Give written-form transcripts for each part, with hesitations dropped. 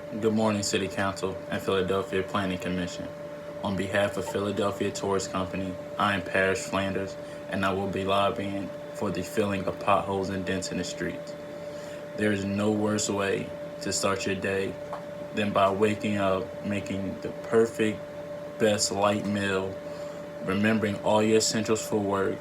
Good morning, City Council and Philadelphia Planning Commission. On behalf of Philadelphia Tourist Company, I am Parrish Flanders, and I will be lobbying for the filling of potholes and dents in the streets. There is no worse way to start your day than by waking up, making the perfect, best light meal, remembering all your essentials for work,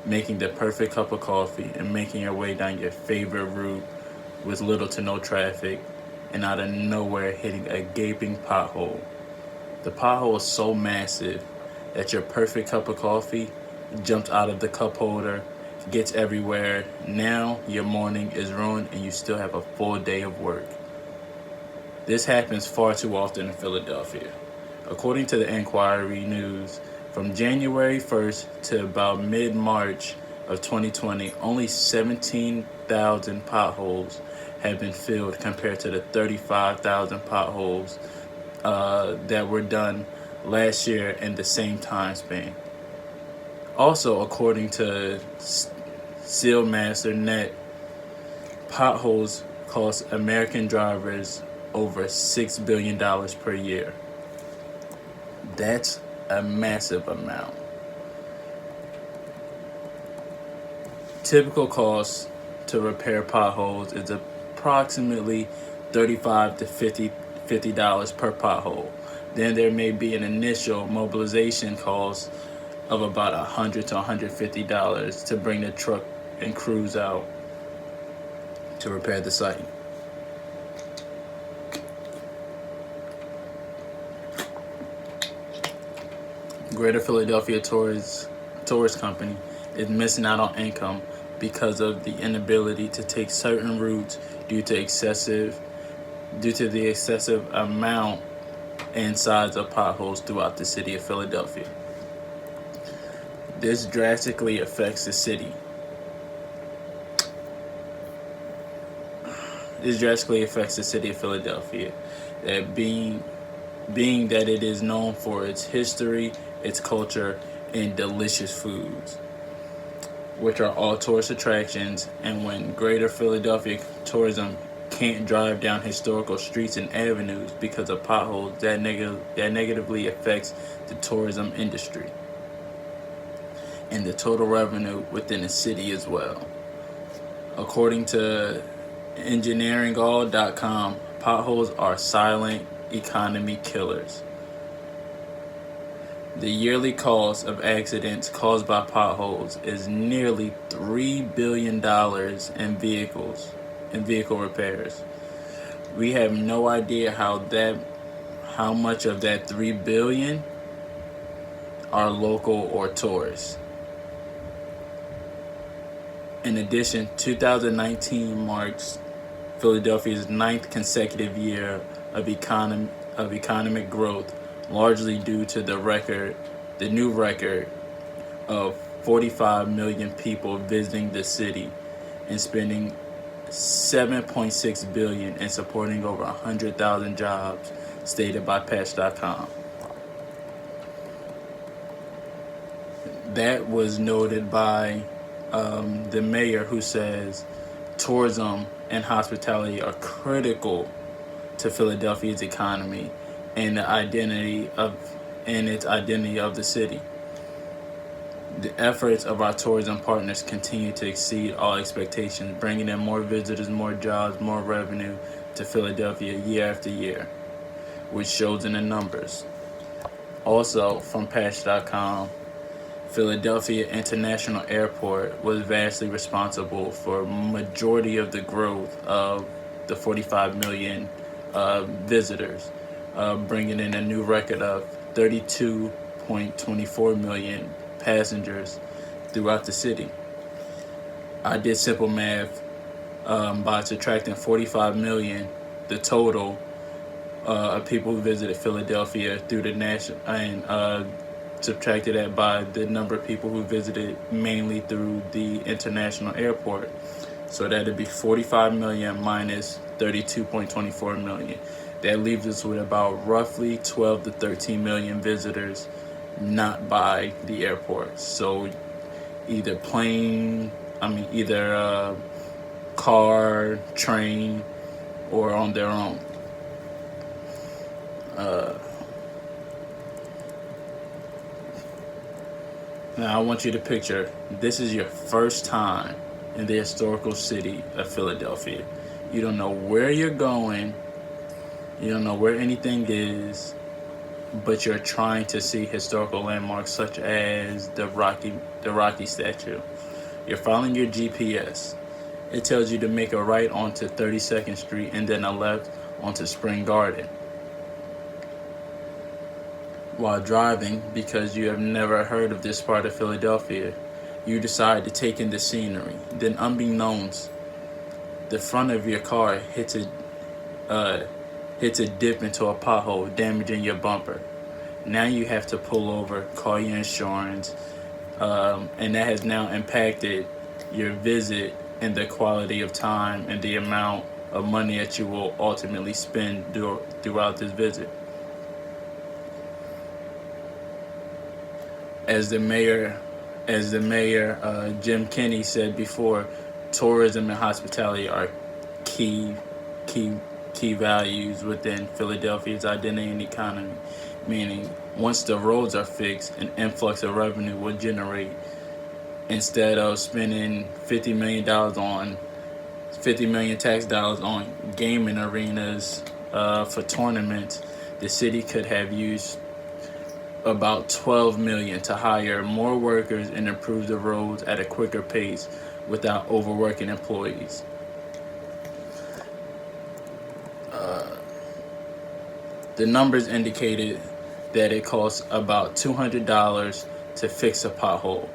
making the perfect cup of coffee, and making your way down your favorite route with little to no traffic, and out of nowhere hitting a gaping pothole. The pothole is so massive that your perfect cup of coffee jumps out of the cup holder, gets everywhere. Now your morning is ruined and you still have a full day of work. This happens far too often in Philadelphia. According to the Inquiry News, from January 1st to about mid-March of 2020, only 17,000 potholes have been filled compared to the 35,000 potholes that were done last year in the same time span. Also, according to SealMaster.net, potholes cost American drivers over $6 billion per year. That's a massive amount. Typical cost to repair potholes is approximately $35 to $50 per pothole. Then there may be an initial mobilization cost of about $100 to $150 to bring the truck and crews out to repair the site. Greater Philadelphia Tourist Company is missing out on income because of the inability to take certain routes due to the excessive amount and size of potholes throughout the city of Philadelphia. This drastically affects the city. of Philadelphia, that being that it is known for its history, its culture, and delicious foods, which are all tourist attractions. And when Greater Philadelphia tourism can't drive down historical streets and avenues because of potholes, that negatively affects the tourism industry and the total revenue within the city as well. According to engineeringall.com, potholes are silent economy killers. The yearly cost of accidents caused by potholes is nearly $3 billion in vehicle repairs. We have no idea how much of that $3 billion are local or tourists. In addition, 2019 marks Philadelphia's ninth consecutive year of economic growth, largely due to the new record of 45 million people visiting the city and spending $7.6 billion and supporting over 100,000 jobs, stated by Patch.com. That was noted by the mayor, who says tourism and hospitality are critical to Philadelphia's economy and its identity of the city. The efforts of our tourism partners continue to exceed all expectations, bringing in more visitors, more jobs, more revenue to Philadelphia year after year, which shows in the numbers. Also, from Patch.com, Philadelphia International Airport was vastly responsible for majority of the growth of the 45 million visitors, bringing in a new record of 32.24 million passengers throughout the city. I did simple math by subtracting 45 million, the total of people who visited Philadelphia through the national, and subtracted that by the number of people who visited mainly through the international airport. So that'd be 45 million minus 32.24 million. That leaves us with about roughly 12 to 13 million visitors not by the airport. So either car, train, or on their own. Now I want you to picture this is your first time in the historical city of Philadelphia. You don't know where you're going, you don't know where anything is, but you're trying to see historical landmarks such as the Rocky statue. You're following your GPS. It tells you to make a right onto 32nd Street and then a left onto Spring Garden. While driving, because you have never heard of this part of Philadelphia, you decide to take in the scenery. Then, unbeknownst, the front of your car hits a dip into a pothole, damaging your bumper. Now you have to pull over, call your insurance, and that has now impacted your visit and the quality of time and the amount of money that you will ultimately spend throughout this visit. As the mayor, Jim Kenney said before, tourism and hospitality are key values within Philadelphia's identity and economy. Meaning, once the roads are fixed, an influx of revenue will generate. Instead of spending $50 million tax dollars on gaming arenas for tournaments, the city could have used about $12 million to hire more workers and improve the roads at a quicker pace without overworking employees. The numbers indicated that it costs about $200 to fix a pothole,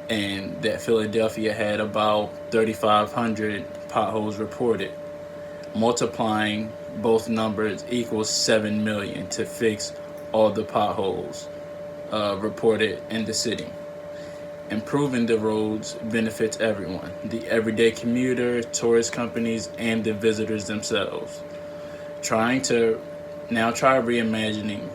and that Philadelphia had about 3,500 potholes reported. Multiplying both numbers equals $7 million to fix all the potholes reported in the city. Improving the roads benefits everyone: the everyday commuter, tourist companies, and the visitors themselves. Try reimagining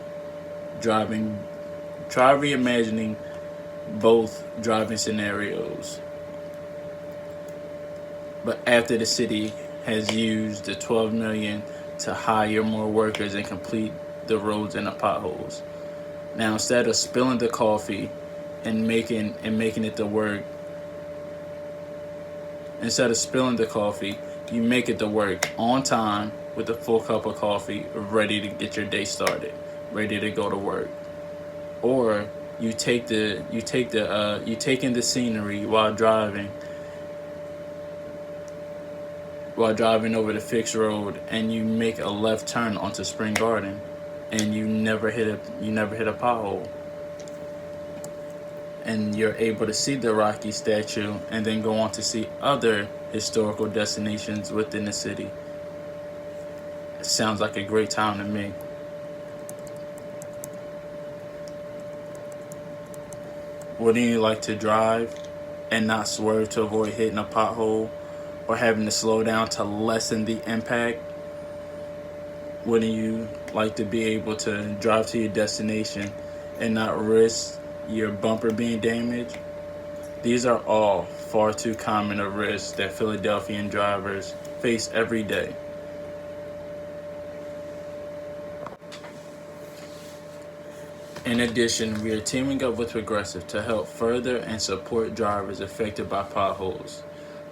both driving scenarios. But after the city has used the $12 million to hire more workers and complete the roads and the potholes. Now, instead of spilling the coffee and making it to work, you make it to work on time with a full cup of coffee, ready to get your day started, ready to go to work. Or you take in the scenery while driving over the fixed road, and you make a left turn onto Spring Garden, and you never hit a pothole, and you're able to see the Rocky statue and then go on to see other historical destinations within the city. It sounds like a great time to me. Wouldn't you like to drive and not swerve to avoid hitting a pothole or having to slow down to lessen the impact? Wouldn't you like to be able to drive to your destination and not risk your bumper being damaged? These are all far too common a risks that Philadelphian drivers face every day. In addition, we are teaming up with Progressive to help further and support drivers affected by potholes.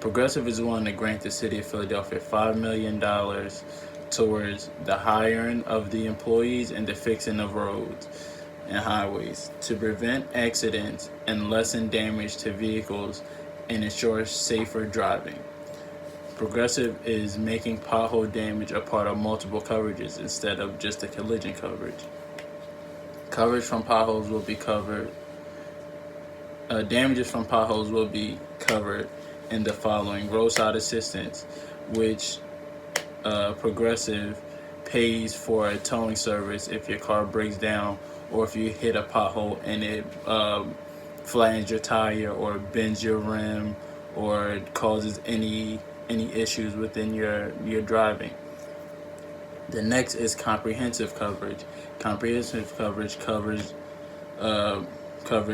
Progressive is willing to grant the city of Philadelphia $5 million towards the hiring of the employees and the fixing of roads and highways to prevent accidents and lessen damage to vehicles and ensure safer driving. Progressive is making pothole damage a part of multiple coverages instead of just the collision coverage. Coverage from potholes will be covered. Damages from potholes will be covered in the following: roadside assistance, which Progressive pays for a towing service if your car breaks down or if you hit a pothole and it flattens your tire or bends your rim or causes any issues within your driving. The next is comprehensive coverage. Comprehensive coverage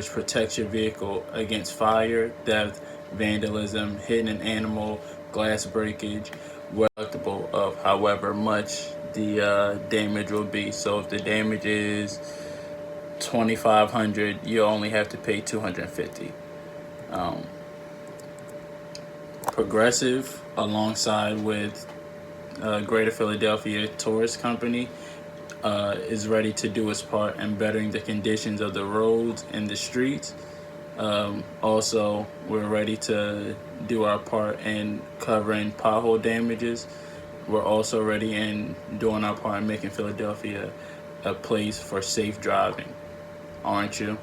protects your vehicle against fire, theft, vandalism, hitting an animal, glass breakage, deductible of however much the damage will be. So if the damage is $2,500, you only have to pay $250. Progressive, alongside with Greater Philadelphia Tourist Company, is ready to do its part in bettering the conditions of the roads and the streets. Also, we're ready to do our part in covering pothole damages. We're also ready in doing our part in making Philadelphia a place for safe driving, aren't you?